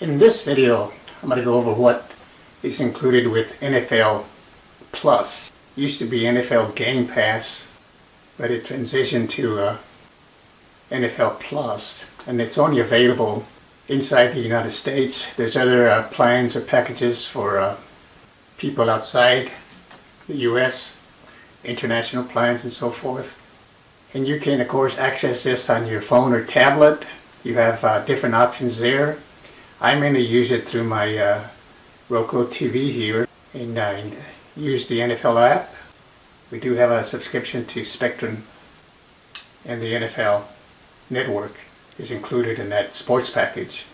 In this video, I'm going to go over what is included with NFL Plus. It used to be NFL Game Pass, but it transitioned to NFL Plus, and it's only available inside the United States. There's other plans or packages for people outside the US, international plans and so forth. And you can, of course, access this on your phone or tablet. You have different options there. I mainly use it through my Roku TV here, and I use the NFL app. We do have a subscription to Spectrum, and the NFL Network is included in that sports package.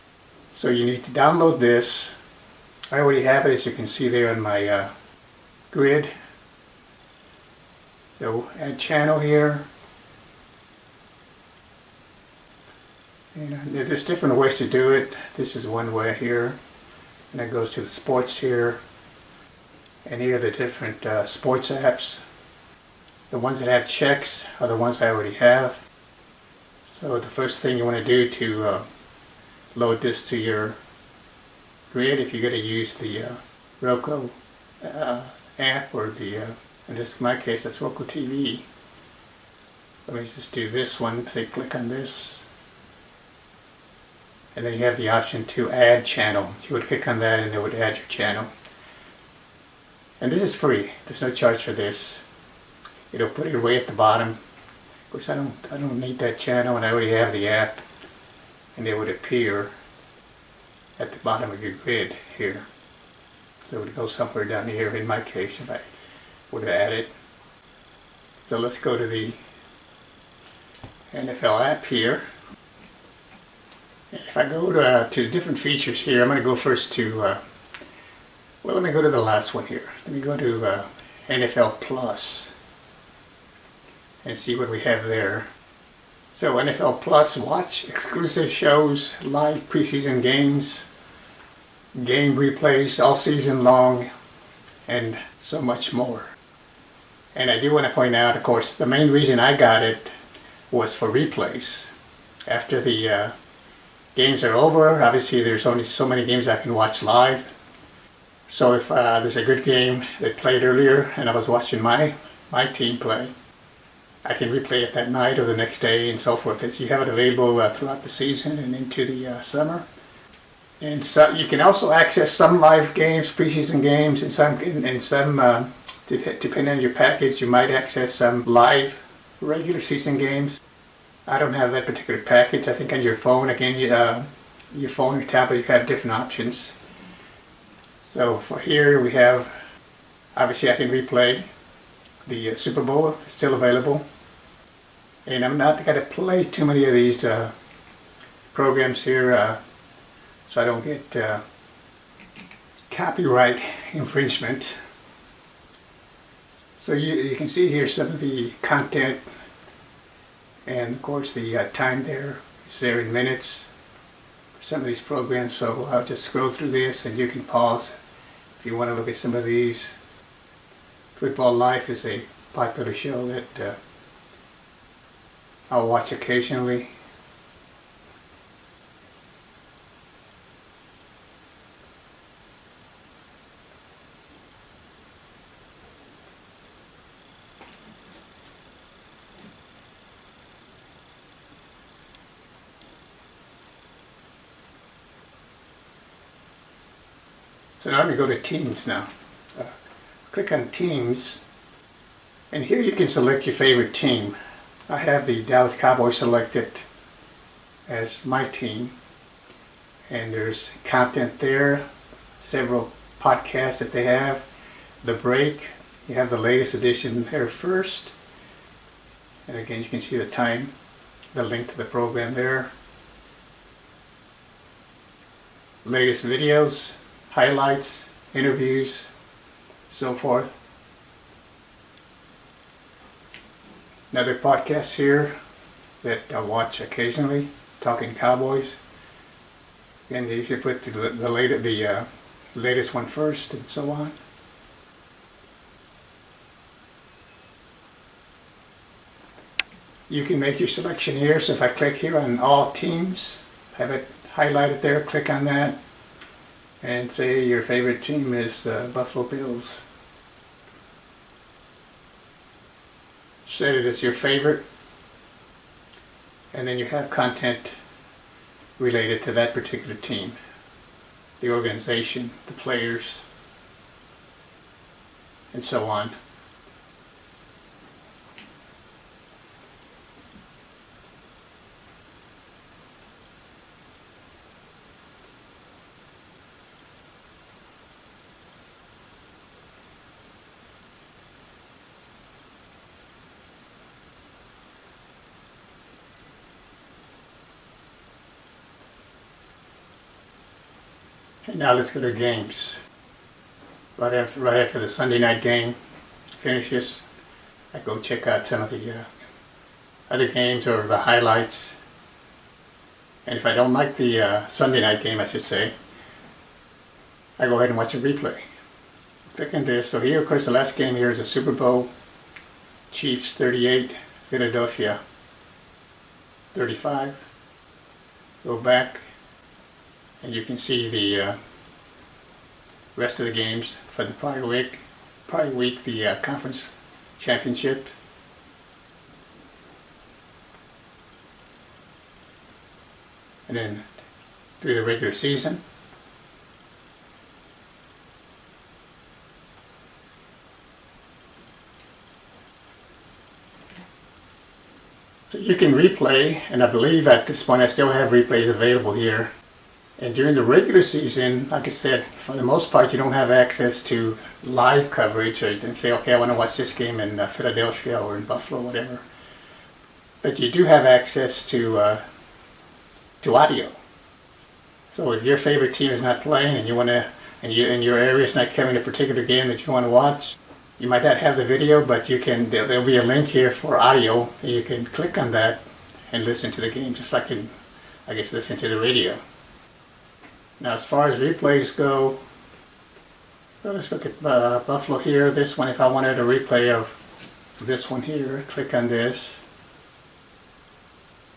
So you need to download this. I already have it, as you can see there on my grid. So add channel here. And there's different ways to do it. This is one way here, and it goes to the sports here. And here are the different sports apps. The ones that have checks are the ones I already have. So the first thing you want to do to load this to your grid, if you're going to use the Roku app, or in my case that's Roku TV. Let me just do this one. Say click on this. And then you have the option to add channel. So you would click on that and it would add your channel. And this is free. There's no charge for this. It'll put it way at the bottom. Of course, I don't need that channel, and I already have the app. And it would appear at the bottom of your grid here. So it would go somewhere down here in my case if I would have added. So let's go to the NFL app here. If I go to different features here, I'm going to go first to, well, let me go to the last one here. Let me go to NFL Plus and see what we have there. So NFL Plus, watch exclusive shows, live preseason games, game replays all season long, and so much more. And I do want to point out, of course, the main reason I got it was for replays. After the games are over, obviously there's only so many games I can watch live. So if there's a good game that played earlier and I was watching my team play, I can replay it that night or the next day and so forth. So you have it available throughout the season and into the summer. And so you can also access some live games, preseason games, and some depending on your package, you might access some live regular season games. I don't have that particular package. I think on your phone, again, your phone or tablet, you have different options. So for here we have, obviously I can replay the Super Bowl. It's still available. And I'm not going to play too many of these programs here so I don't get copyright infringement. So you can see here some of the content. And of course the time there is there in minutes for some of these programs, so I'll just scroll through this and you can pause if you want to look at some of these. Football Life is a popular show that I'll watch occasionally. So now let me go to Teams now. Click on Teams, and here you can select your favorite team. I have the Dallas Cowboys selected as my team, and there's content there, several podcasts that they have. The Break, you have the latest edition there first, and again you can see the time, the link to the program there. Latest videos, highlights, interviews, so forth. Another podcast here that I watch occasionally, Talking Cowboys. And they usually put the latest one first and so on. You can make your selection here. So if I click here on all teams, have it highlighted there, click on that. and say your favorite team is the Buffalo Bills. Set it as your favorite, and then you have content related to that particular team, the organization, the players, and so on. And now let's go to games. Right after the Sunday night game finishes, I go check out some of the other games or the highlights. And if I don't like the Sunday night game, I should say, I go ahead and watch a replay. Click on this. So here, of course, the last game here is a Super Bowl. Chiefs 38, Philadelphia 35. Go back, and you can see the rest of the games for the prior week, the conference championship. And then through the regular season. So you can replay, and I believe at this point I still have replays available here. And during the regular season, like I said, for the most part, you don't have access to live coverage, or you can say, okay, I want to watch this game in Philadelphia or in Buffalo, whatever. But you do have access to audio. So if your favorite team is not playing, and you want to, and your area is not carrying a particular game that you want to watch, you might not have the video, but you can. There'll be a link here for audio, and you can click on that and listen to the game, just like in, I guess, listen to the radio. Now, as far as replays go, well, let's look at Buffalo here. This one, if I wanted a replay of this one here, click on this.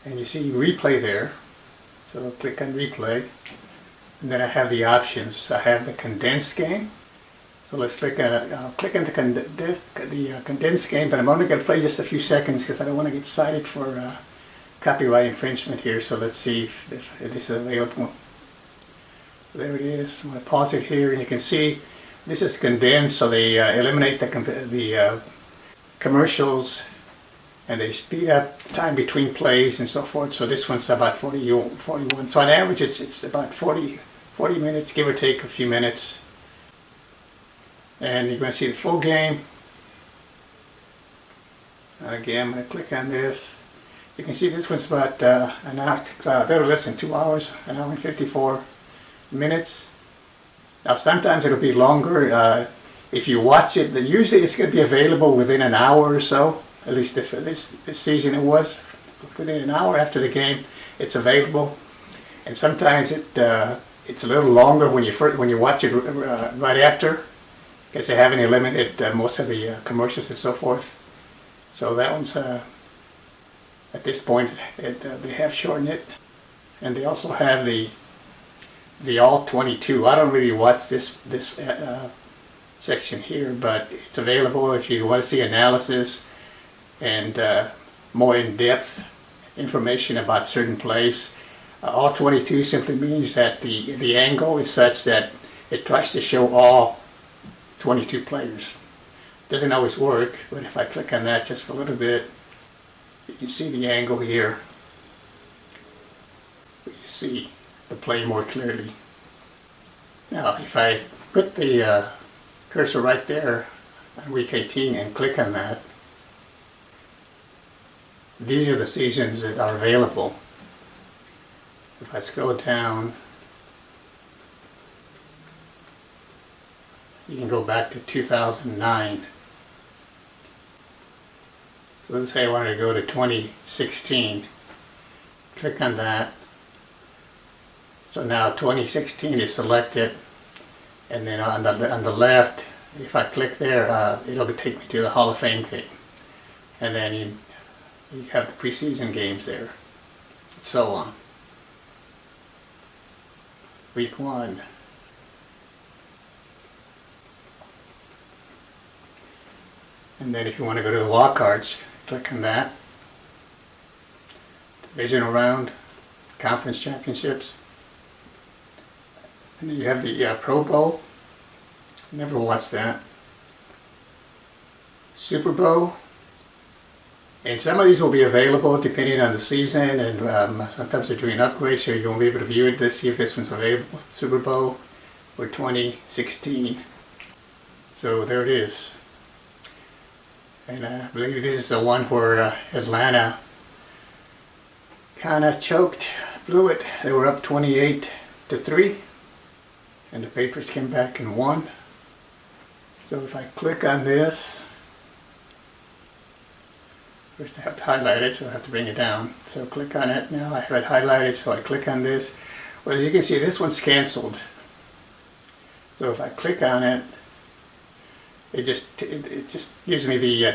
And you see replay there. So click on replay. And then I have the options. I have the condensed game. So let's click on the condensed game, but I'm only going to play just a few seconds because I don't want to get cited for copyright infringement here. So let's see if this is available. There it is. I'm going to pause it here, and you can see this is condensed, so they eliminate the commercials, and they speed up the time between plays and so forth. So this one's about 41. So on average, it's about 40 minutes, give or take a few minutes. And you're going to see the full game. And again, I'm going to click on this. You can see this one's about an hour, a little less than 2 hours, an hour and 54 minutes. Now sometimes it'll be longer. If you watch it, usually it's going to be available within an hour or so. At least this season it was. Within an hour after the game, it's available. And sometimes it's a little longer when you watch it right after, because they haven't eliminated most of the commercials and so forth. So that one's at this point they have shortened it, and they also have the all 22. I don't really watch this section here, but it's available if you want to see analysis and more in-depth information about certain plays. All 22 simply means that the angle is such that it tries to show all 22 players. Doesn't always work, but if I click on that just for a little bit, you can see the angle here. You see the play more clearly. Now, if I put the cursor right there on week 18 and click on that, these are the seasons that are available. If I scroll down, you can go back to 2009. So let's say I wanted to go to 2016. Click on that. So now 2016 is selected, and then on the left, if I click there, it'll take me to the Hall of Fame game, and then you have the preseason games there, and so on. Week 1, And then if you want to go to the wild cards, click on that. Divisional round, conference championships. And then you have the Pro Bowl. Never watched that. Super Bowl. And some of these will be available depending on the season, and sometimes they're doing upgrades, so you'll be able to view it. Let's see if this one's available. Super Bowl for 2016. So there it is. And I believe this is the one where Atlanta kind of choked, blew it. They were up 28-3, and the Patriots came back and won. So if I click on this, first I have to highlight it, so I have to bring it down. So click on it now. I have it highlighted, so I click on this. Well, you can see this one's canceled. So if I click on it, it just gives me the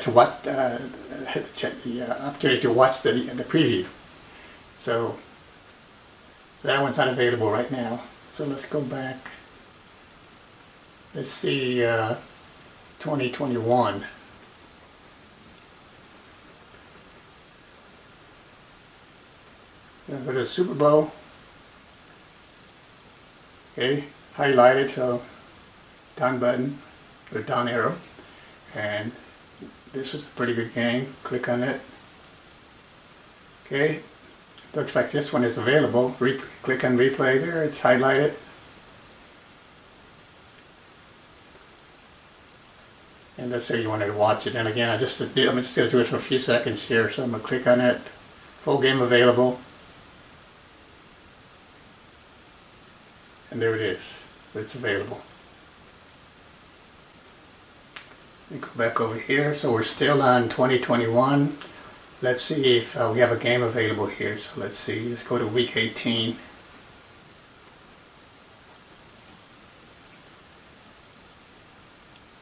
opportunity to watch the preview. So that one's not available right now. So let's go back. Let's see 2021. Go to the Super Bowl. Okay, highlighted, so down button or down arrow, and this was a pretty good game. Click on it. Okay, looks like this one is available. Click on replay there. It's highlighted. And let's say you wanted to watch it. And again, I'm just going to do it for a few seconds here. So I'm going to click on it. Full game available. And there it is. It's available. Let me go back over here. So we're still on 2021. Let's see if we have a game available here. So let's see. Let's go to week 18.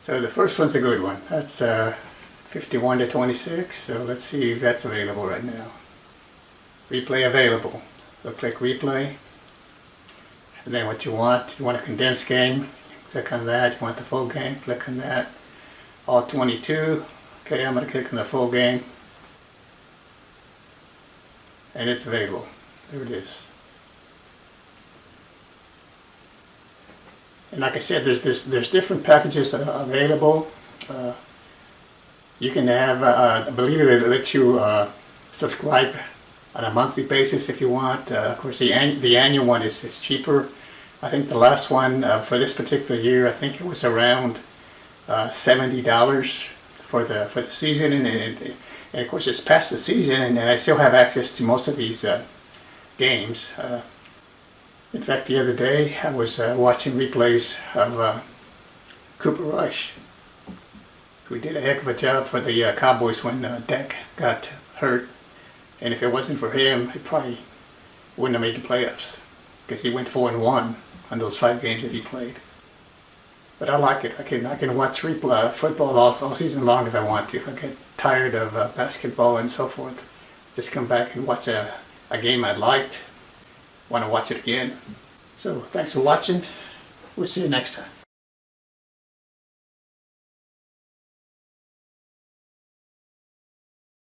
So the first one's a good one. That's 51-26. So let's see if that's available right now. Replay available. So click replay. And then what you want a condensed game, click on that. You want the full game, click on that. All 22. Okay, I'm going to click on the full game. And it's available. There it is. And like I said, there's different packages available. You can have, I believe it lets you subscribe on a monthly basis if you want. Of course, the annual one is cheaper. I think the last one for this particular year, I think it was around $70 for the season, and of course it's past the season, and I still have access to most of these games. In fact, the other day I was watching replays of Cooper Rush, who did a heck of a job for the Cowboys when Dak got hurt. And if it wasn't for him, he probably wouldn't have made the playoffs, because he went 4-1 on those 5 games that he played. But I like it. I can watch football all season long if I want to. If I get tired of basketball and so forth, just come back and watch a game I liked. Want to watch it again. So thanks for watching. We'll see you next time.